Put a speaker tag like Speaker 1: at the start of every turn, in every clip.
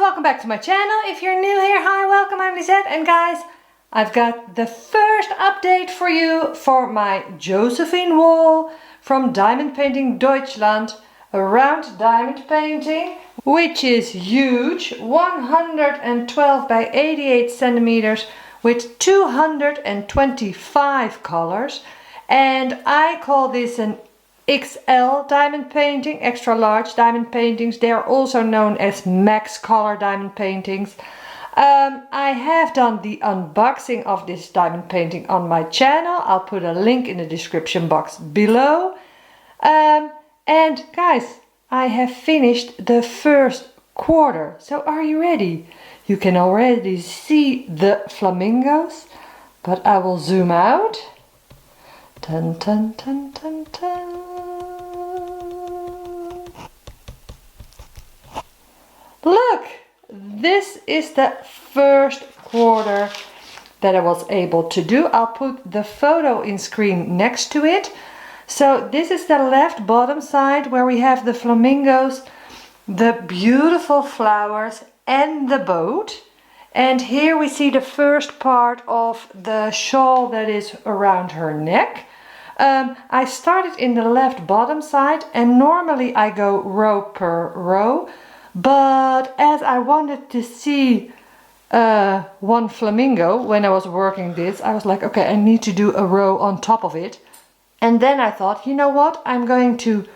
Speaker 1: welcome back to my channel. If you're new here, hi, welcome, I'm Lisette. And guys, I've got the first update for you for my Josephine Wall from Diamond Painting Deutschland, a round diamond painting, which is huge, 112 by 88 centimeters with 225 colors. And I call this an XL diamond painting, extra large diamond paintings. They are also known as max color diamond paintings. I have done the unboxing of this diamond painting on my channel. I'll put a link in the description box below. And guys, I have finished the first quarter. So are you ready? You can already see the flamingos, but I will zoom out. Dun, dun, dun, dun, dun. Look, this is the first quarter that I was able to do. I'll put the photo in screen next to it. So this is the left bottom side where we have the flamingos, the beautiful flowers and the boat. And here we see the first part of the shawl that is around her neck. I started in the left bottom side and normally I go row per row. But as I wanted to see one flamingo when I was working this, I was like, okay, I need to do a row on top of it. And then I thought, you know what, I'm going to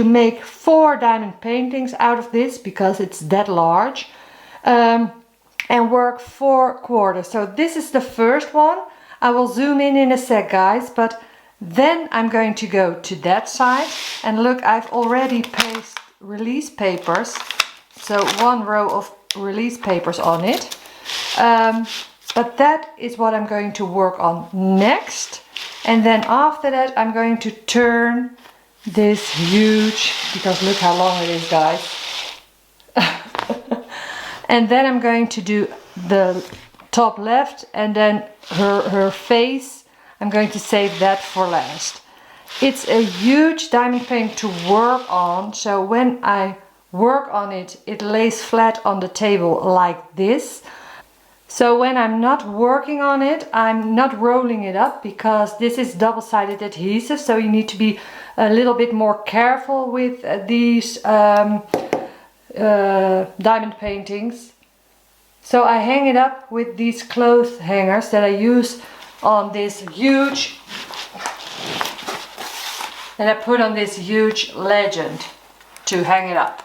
Speaker 1: make 4 diamond paintings out of this because it's that large, and work 4 quarters. So this is the first one. I will zoom in a sec, guys, but then I'm going to go to that side. And look, I've already pasted release papers, so 1 row of release papers on it. But that is what I'm going to work on next. And then after that I'm going to turn this huge, because look how long it is, guys. And then I'm going to do the top left, and then her face, I'm going to save that for last. It's a huge diamond paint to work on, so when I work on it, it lays flat on the table like this. So when I'm not working on it, I'm not rolling it up because this is double-sided adhesive, so you need to be a little bit more careful with these diamond paintings. So I hang it up with these clothes hangers that I use on this huge, and I put on this huge legend to hang it up.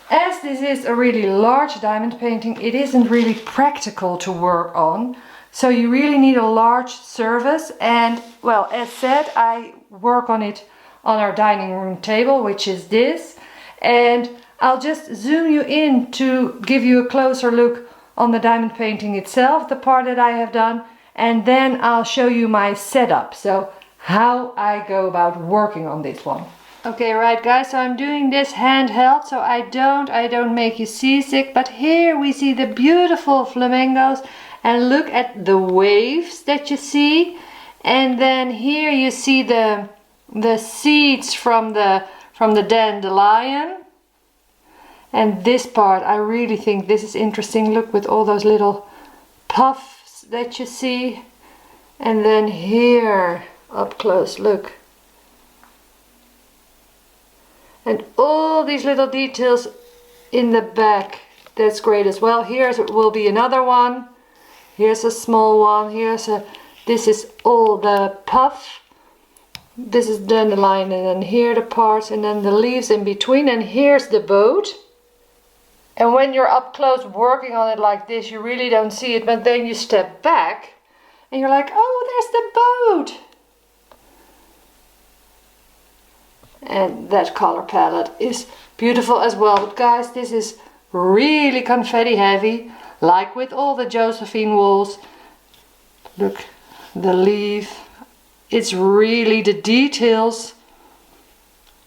Speaker 1: As this is a really large diamond painting, it isn't really practical to work on. So you really need a large surface, and well, as said, I work on it on our dining room table, which is this. And I'll just zoom you in to give you a closer look on the diamond painting itself, the part that I have done, and then I'll show you my setup, so how I go about working on this one. Okay, right guys, so I'm doing this handheld, so I don't make you seasick, but here we see the beautiful flamingos, and look at the waves that you see, and then here you see the seeds from the dandelion. And this part, I really think this is interesting. Look, with all those little puffs that you see. And then here, up close, look. And all these little details in the back, that's great as well. Here will be another one. Here's a small one. This is all the puff. This is dandelion, and then here the parts, and then the leaves in between, and here's the boat. And when you're up close working on it like this, you really don't see it, but then you step back and you're like, oh, there's the boat. And that color palette is beautiful as well. But guys, this is really confetti heavy, like with all the Josephine walls. Look, the leaf. It's really the details.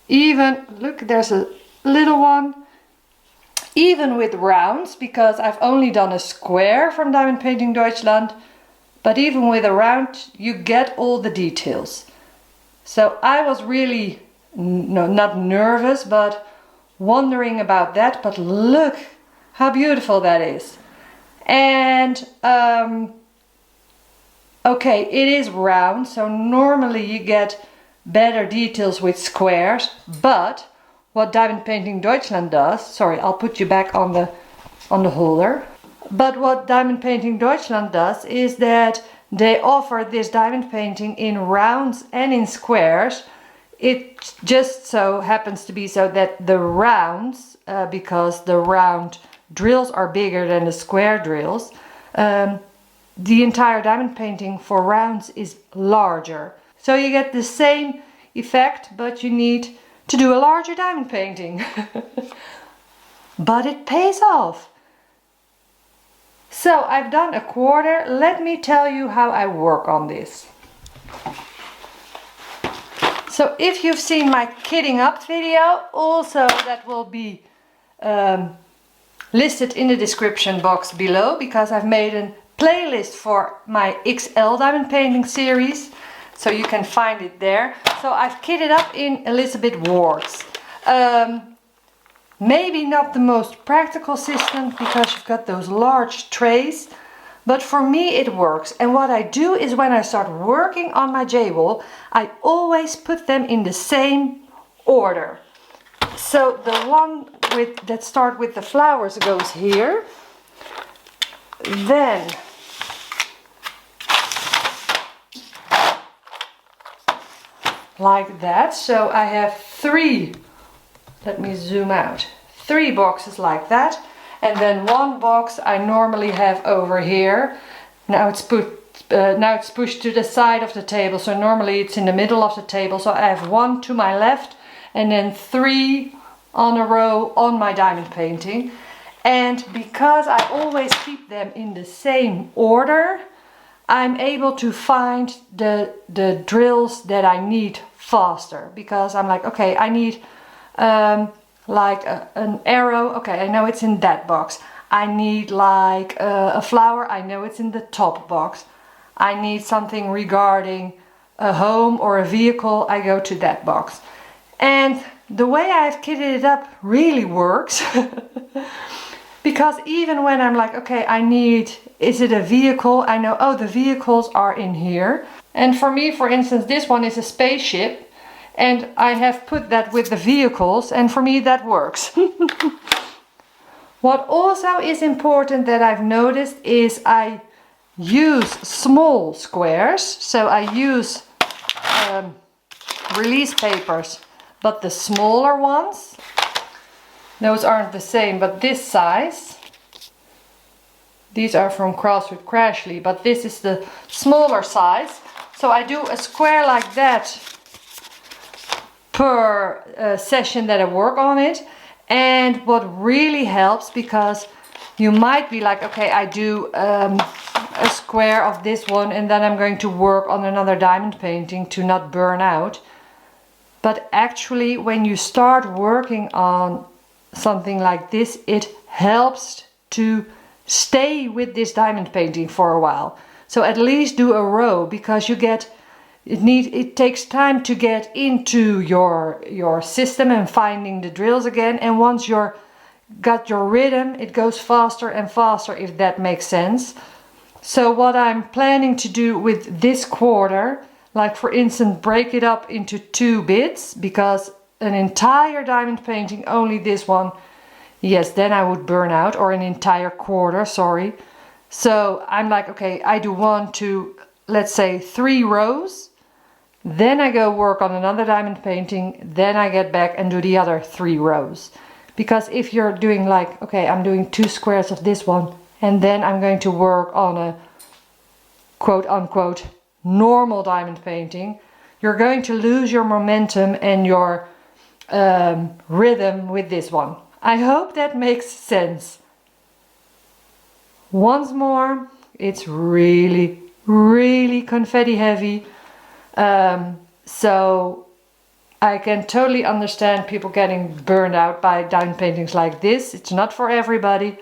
Speaker 1: Even, look, there's a little one. Even with rounds, because I've only done a square from Diamond Painting Deutschland, but even with a round you get all the details. So I was really not nervous, but wondering about that, but look how beautiful that is. And okay, it is round, so normally you get better details with squares, but what Diamond Painting Deutschland does, sorry, I'll put you back on the holder. But what Diamond Painting Deutschland does is that they offer this diamond painting in rounds and in squares. It just so happens to be so that the rounds, because the round drills are bigger than the square drills, the entire diamond painting for rounds is larger. So you get the same effect, but you need to do a larger diamond painting. But it pays off. So I've done a quarter. Let me tell you how I work on this. So if you've seen my kitting up video, also that will be listed in the description box below, because I've made a playlist for my XL diamond painting series, so you can find it there. So I've kitted up in Elizabeth Ward's. Maybe not the most practical system because you've got those large trays, but for me it works. And what I do is when I start working on my J-wall, I always put them in the same order. So the one that start with the flowers goes here. Then like that. So I have three, let me zoom out, 3 boxes like that. And then one box I normally have over here. Now it's pushed to the side of the table, so normally it's in the middle of the table. So I have 1 to my left and then 3 on a row on my diamond painting. And because I always keep them in the same order, I'm able to find the drills that I need faster, because I'm like, okay, I need like an arrow, okay, I know it's in that box. I need like a flower, I know it's in the top box. I need something regarding a home or a vehicle, I go to that box. And the way I've kitted it up really works. Because even when I'm like, okay, I need, is it a vehicle? I know, oh, the vehicles are in here. And for me, for instance, this one is a spaceship. And I have put that with the vehicles, and for me that works. What also is important that I've noticed is I use small squares. So I use release papers, but the smaller ones. Those aren't the same, but this size. These are from Crafts with Crashly, but this is the smaller size. So I do a square like that per session that I work on it. And what really helps, because you might be like, okay, I do a square of this one and then I'm going to work on another diamond painting to not burn out. But actually, when you start working on something like this, it helps to stay with this diamond painting for a while. So at least do a row, because you get it takes time to get into your system and finding the drills again. And once you're got your rhythm, it goes faster and faster, if that makes sense. So what I'm planning to do with this quarter, like for instance, break it up into 2 bits, because an entire diamond painting, only this one, yes, then I would burn out, or an entire quarter, sorry. So I'm like, okay, I do 1, 2, let's say 3 rows. Then I go work on another diamond painting. Then I get back and do the other 3 rows. Because if you're doing like, okay, I'm doing 2 squares of this one, and then I'm going to work on a quote unquote normal diamond painting, you're going to lose your momentum and your rhythm with this one. I hope that makes sense. Once more, it's really, really confetti heavy. So I can totally understand people getting burned out by diamond paintings like this. It's not for everybody.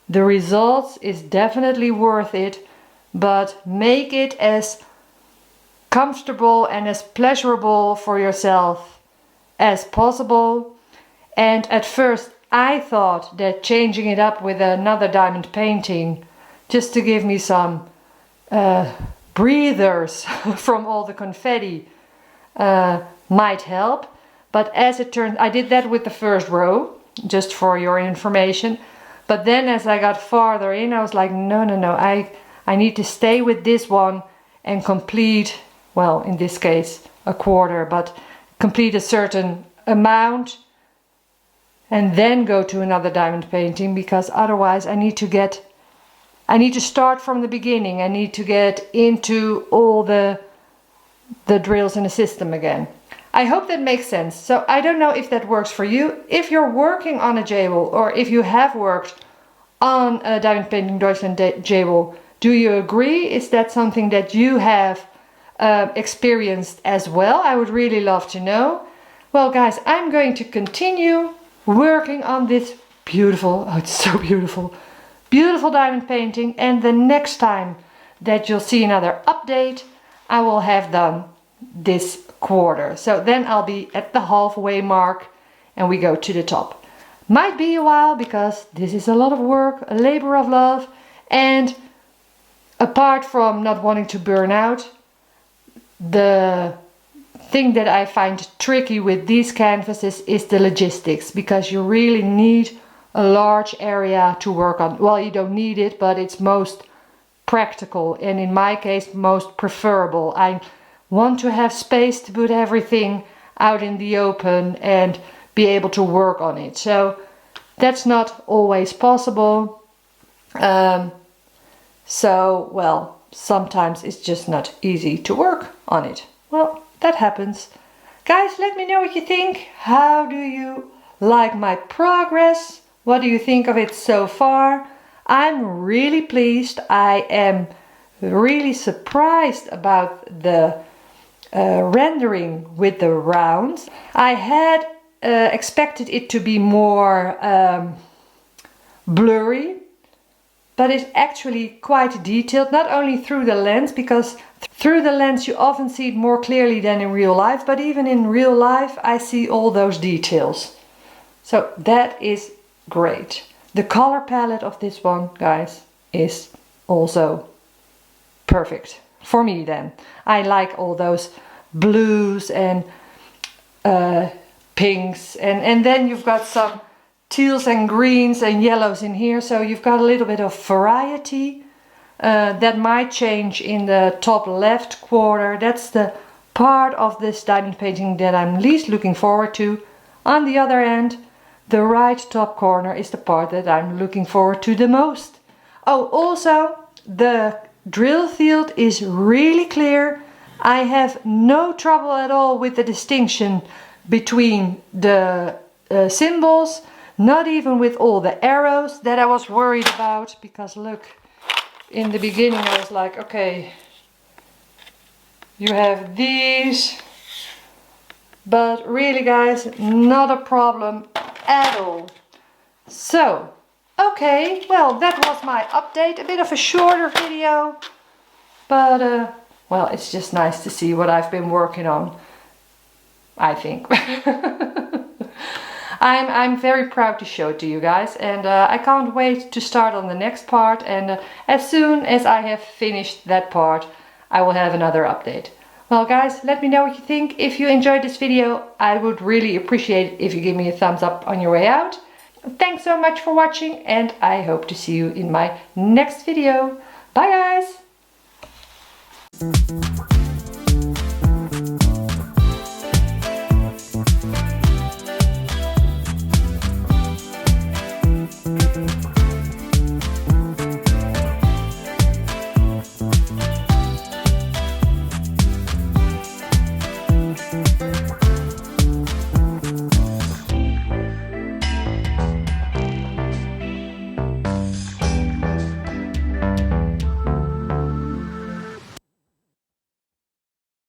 Speaker 1: The results is definitely worth it, but make it as comfortable and as pleasurable for yourself as possible. And at first I thought that changing it up with another diamond painting, just to give me some breathers from all the confetti, might help. But as it turned, I did that with the first row, just for your information. But then as I got farther in, I was like, no, I need to stay with this one and complete, well, in this case, a quarter, but complete a certain amount and then go to another diamond painting, because otherwise I need to start from the beginning. I need to get into all the drills in the system again. I hope that makes sense. So I don't know if that works for you. If you're working on a J-Wall, or if you have worked on a Diamond Painting Deutschland J-Wall, do you agree? Is that something that you have experienced as well? I would really love to know. Well guys, I'm going to continue working on this beautiful, oh it's so beautiful, beautiful diamond painting, and the next time that you'll see another update, I will have done this quarter. So then I'll be at the halfway mark and we go to the top. Might be a while because this is a lot of work, a labor of love, and apart from not wanting to burn out, the thing that I find tricky with these canvases is the logistics, because you really need a large area to work on. Well, you don't need it, but it's most practical, and in my case most preferable. I want to have space to put everything out in the open and be able to work on it. So that's not always possible. So, well, sometimes it's just not easy to work on it. Well, that happens. Guys, let me know what you think. How do you like my progress? What do you think of it so far? I'm really pleased. I am really surprised about the rendering with the rounds. I had expected it to be more blurry, but it's actually quite detailed, not only through the lens, because through the lens you often see it more clearly than in real life, but even in real life I see all those details. So that is great. The color palette of this one, guys, is also perfect for me then. I like all those blues and pinks, and then you've got some teals and greens and yellows in here, so you've got a little bit of variety. That might change in the top left quarter. That's the part of this diamond painting that I'm least looking forward to. On the other hand, the right top corner is the part that I'm looking forward to the most. Oh, also the drill field is really clear. I have no trouble at all with the distinction between the symbols. Not even with all the arrows that I was worried about, because look, in the beginning I was like, okay, you have these, but really guys, not a problem at all. So, okay, well, that was my update, a bit of a shorter video, but well, it's just nice to see what I've been working on, I think. I'm very proud to show it to you guys, and I can't wait to start on the next part, and as soon as I have finished that part I will have another update. Well guys, let me know what you think. If you enjoyed this video, I would really appreciate it if you give me a thumbs up on your way out. Thanks so much for watching, and I hope to see you in my next video. Bye guys!